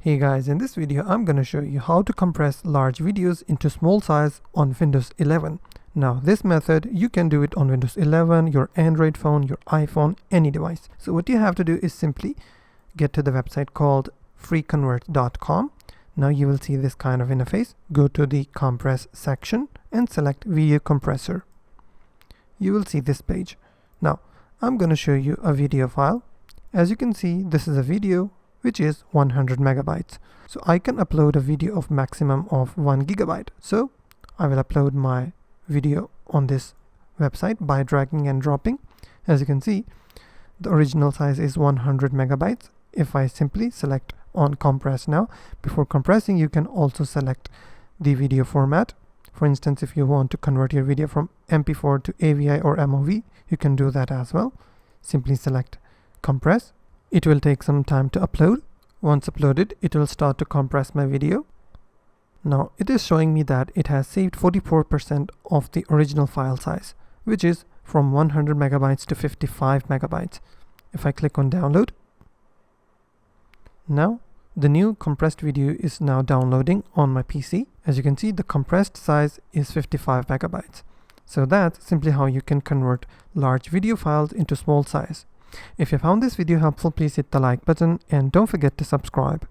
Hey guys, in this video I'm going to show you how to compress large videos into small size on Windows 11. Now this method you can do it on Windows 11, your Android phone, your iPhone, any device. So what you have to do is simply get to the website called freeconvert.com. Now you will see this kind of interface. Go to the compress section and select video compressor. You will see this page. Now I'm going to show you a video file. As you can see, this is a video which is 100 megabytes. So I can upload a video of maximum of 1 gigabyte. So I will upload my video on this website by dragging and dropping. As you can see, the original size is 100 megabytes. If I simply select on compress now, before compressing you can also select the video format. For instance, if you want to convert your video from MP4 to AVI or MOV, you can do that as well. Simply select compress. It will take some time to upload. Once uploaded, it will start to compress my video. Now it is showing me that it has saved 44% of the original file size, which is from 100 megabytes to 55 megabytes. If I click on download, now the new compressed video is now downloading on my PC. As you can see, the compressed size is 55 megabytes. So that's simply how you can convert large video files into small size. If you found this video helpful, please hit the like button and don't forget to subscribe.